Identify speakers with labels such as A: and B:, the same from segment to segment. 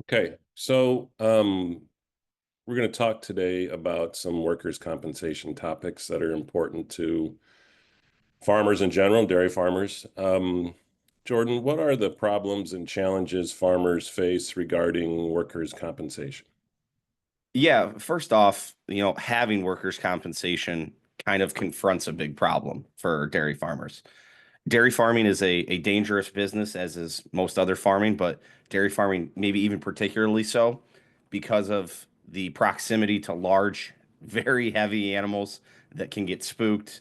A: Okay, so we're going to talk today about some workers' compensation topics that are important to farmers in general, dairy farmers. Jordan, what are the problems and challenges farmers face regarding workers' compensation?
B: Yeah, first off, having workers' compensation kind of confronts a big problem for dairy farmers. Dairy farming is a dangerous business, as is most other farming, but dairy farming, maybe even particularly so, because of the proximity to large, very heavy animals that can get spooked.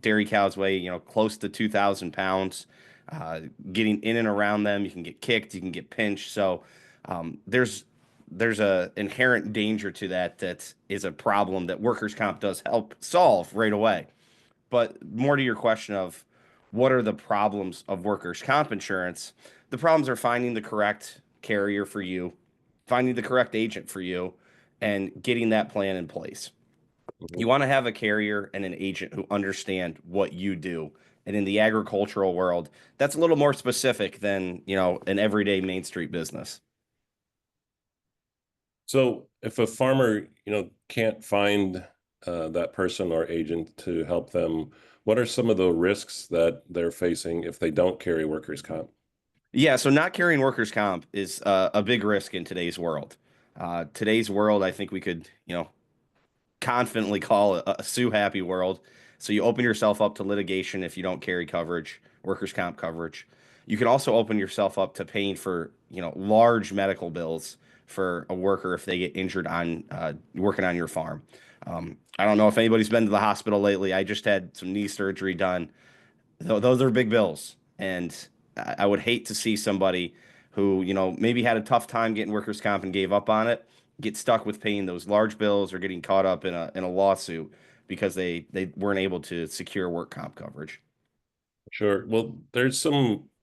B: Dairy cows weigh, close to 2,000 pounds. Uh, Getting in and around them, you can get kicked, you can get pinched. So there's a inherent danger to that is a problem that workers' comp does help solve right away. But more to your question of what are the problems of workers' comp insurance? The problems are finding the correct carrier for you, finding the correct agent for you, and getting that plan in place.
A: Mhm.
B: You want to have a carrier and an agent who understand what you do. And in the agricultural world, that's a little more specific than, an everyday Main Street business.
A: So if a farmer, can't find that person or agent to help them, what are some of the risks that they're facing if they don't carry workers' comp?
B: Yeah, so not carrying workers' comp is a big risk in today's world. Today's world, I think we could, confidently call a sue happy world. So you open yourself up to litigation if you don't carry coverage, workers' comp coverage. You can also open yourself up to paying for, large medical bills for a worker if they get injured on working on your farm. I don't know if anybody's been to the hospital lately. I just had some knee surgery done. Those are big bills, and I would hate to see somebody who, maybe had a tough time getting workers' comp and gave up on it, get stuck with paying those large bills or getting caught up in a lawsuit because they weren't able to secure work comp coverage.
A: Sure. Well, there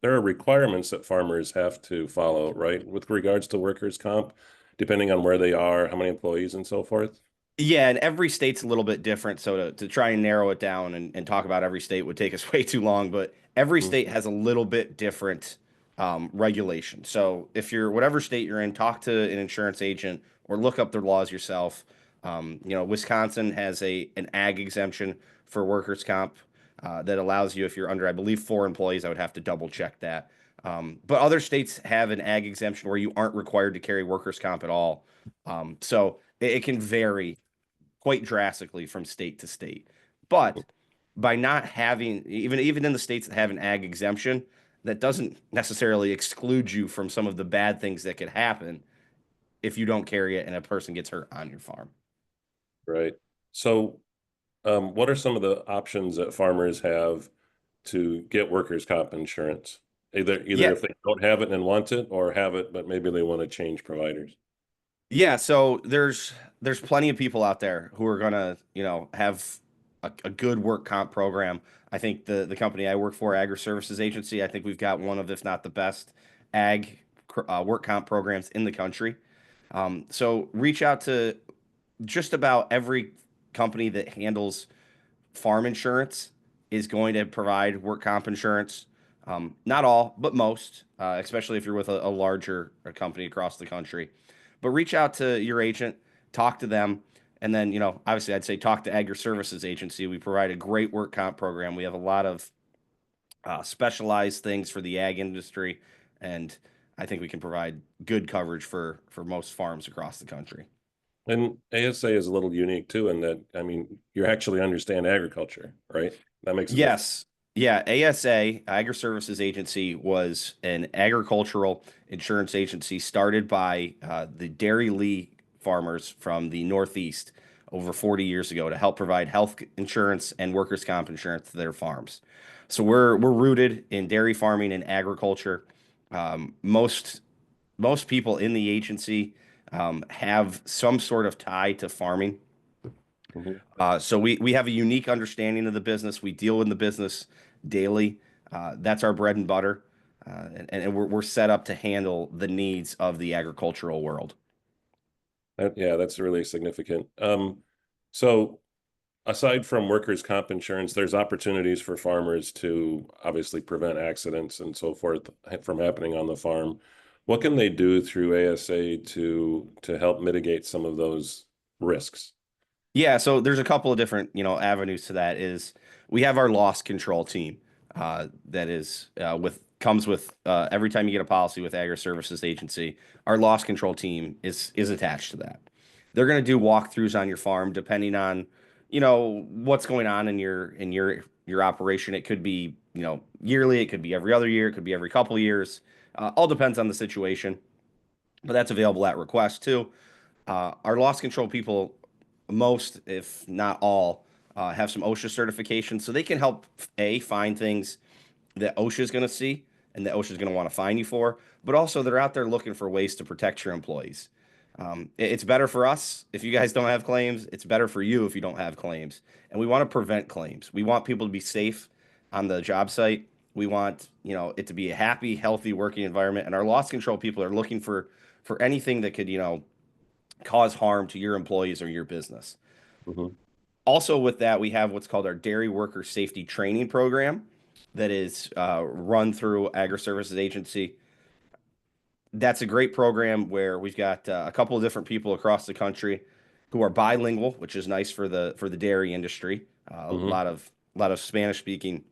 A: are requirements that farmers have to follow, right? With regards to workers' comp, depending on where they are, how many employees and so forth.
B: Yeah, and every state's a little bit different. So to try and narrow it down and talk about every state would take us way too long, but every
A: Mhm.
B: state has a little bit different regulation. So if you're whatever state you're in, talk to an insurance agent or look up their laws yourself. Wisconsin has an ag exemption for workers' comp that allows you if you're under, I believe, 4 employees. I would have to double check that. But other states have an ag exemption where you aren't required to carry workers' comp at all. So it can vary quite drastically from state to state. But by not having even in the states that have an ag exemption, that doesn't necessarily exclude you from some of the bad things that could happen if you don't carry it and a person gets hurt on your farm.
A: Right. So, what are some of the options that farmers have to get workers' comp insurance? Either
B: Yeah,
A: if they don't have it and want it, or have it, but maybe they want to change providers.
B: yeah. So there's plenty of people out there who are gonna, have a good work comp program. I think the company I work for, Agri-Services Agency, I think we've got one of, if not the best, ag work comp programs in the country. So reach out to just about every company that handles farm insurance is going to provide work comp insurance. Not all, but most, especially if you're with a larger company across the country. But reach out to your agent, talk to them, and then, obviously I'd say talk to Agri-Services Agency. We provide a great work comp program. We have a lot of specialized things for the ag industry, and I think we can provide good coverage for most farms across the country.
A: And ASA is a little unique too, in that, I mean, you actually understand agriculture, right? That makes a difference.
B: Yes. Yeah. ASA, Agri-Services Agency, was an agricultural insurance agency started by the Dairy Lee farmers from the Northeast over 40 years ago to help provide health insurance and workers' comp insurance to their farms. So we're rooted in dairy farming and agriculture. Most people in the agency have some sort of tie to farming.
A: Mhm.
B: So we have a unique understanding of the business. We deal in the business daily. That's our bread and butter, and we're set up to handle the needs of the agricultural world.
A: Yeah, that's really significant. So aside from workers' comp insurance, there's opportunities for farmers to obviously prevent accidents and so forth from happening on the farm. What can they do through ASA to help mitigate some of those risks?
B: Yeah, so there's a couple of different, avenues to that. Is we have our loss control team that is with comes with every time you get a policy with Agri-Services agency, our loss control team is attached to that. They're going to do walkthroughs on your farm depending on, what's going on in your operation. It could be, yearly, it could be every other year, it could be every couple of years. All depends on the situation, but that's available at request too. Our loss control people, most, if not all, have some OSHA certification, so they can help find things that OSHA is going to see and that OSHA is going to want to fine you for, but also they're out there looking for ways to protect your employees. It's better for us if you guys don't have claims. It's better for you if you don't have claims. And we want to prevent claims. We want people to be safe on the job site. We want, it to be a happy, healthy working environment. And our loss control people are looking for anything that could, cause harm to your employees or your business.
A: Mhm.
B: Also, with that, we have what's called our Dairy Worker Safety Training Program that is run through Agri-Services Agency. That's a great program where we've got a couple of different people across the country who are bilingual, which is nice for the dairy industry.
A: Mhm.
B: A lot of Spanish speaking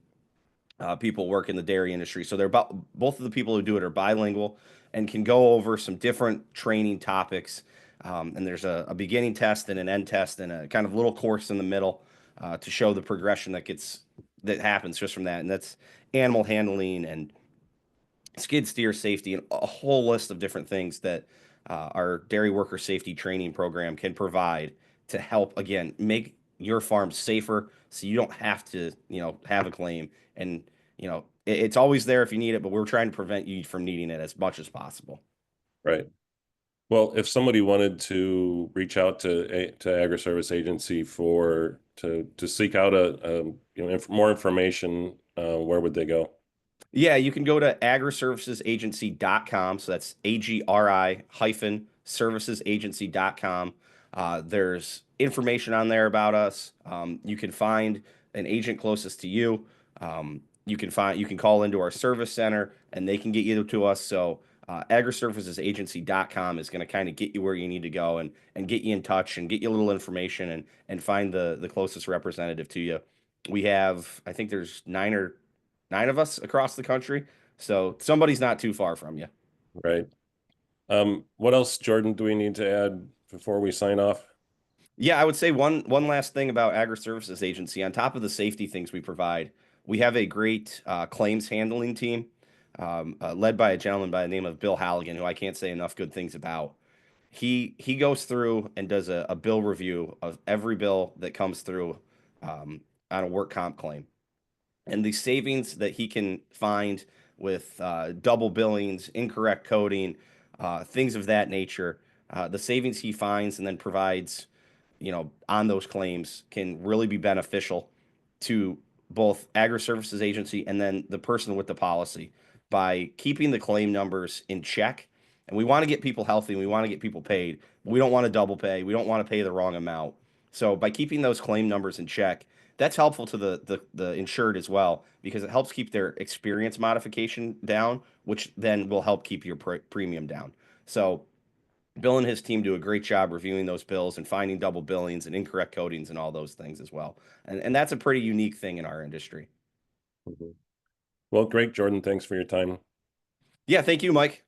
B: people work in the dairy industry. So they're about both of the people who do it are bilingual and can go over some different training topics. And there's a beginning test and an end test and a kind of little course in the middle to show the progression that happens just from that. And that's animal handling and skid steer safety and a whole list of different things that our dairy worker safety training program can provide to help again make your farm safer so you don't have to have a claim and it's always there if you need it, but we're trying to prevent you from needing it as much as possible.
A: Right. Well, if somebody wanted to reach out to Agri-Service Agency to seek out more information, where would they go?
B: Yeah, you can go to agriservicesagency.com. So that's AGRI hyphen servicesagency.com. There's information on there about us. You can find an agent closest to you. You can call into our service center and they can get you to us. So agriservicesagency.com is going to kind of get you where you need to go and get you in touch and get you a little information and find the closest representative to you. We have, I think there's nine of us across the country. So somebody's not too far from you.
A: Right. What else, Jordan, do we need to add before we sign off?
B: Yeah, I would say one last thing about Agri-Services Agency. On top of the safety things we provide, we have a great claims handling team led by a gentleman by the name of Bill Halligan, who I can't say enough good things about. He goes through and does a bill review of every bill that comes through on a work comp claim. And the savings that he can find with double billings, incorrect coding, things of that nature, the savings he finds and then provides, on those claims can really be beneficial to both Agri-Services Agency and then the person with the policy by keeping the claim numbers in check. And we want to get people healthy and we want to get people paid. We don't want to double pay. We don't want to pay the wrong amount. So by keeping those claim numbers in check, that's helpful to the insured as well because it helps keep their experience modification down, which then will help keep your premium down. So Bill and his team do a great job reviewing those bills and finding double billings and incorrect codings and all those things as well. And that's a pretty unique thing in our industry.
A: Mhm. Well, great, Jordan. Thanks for your time.
B: Yeah, thank you, Mike.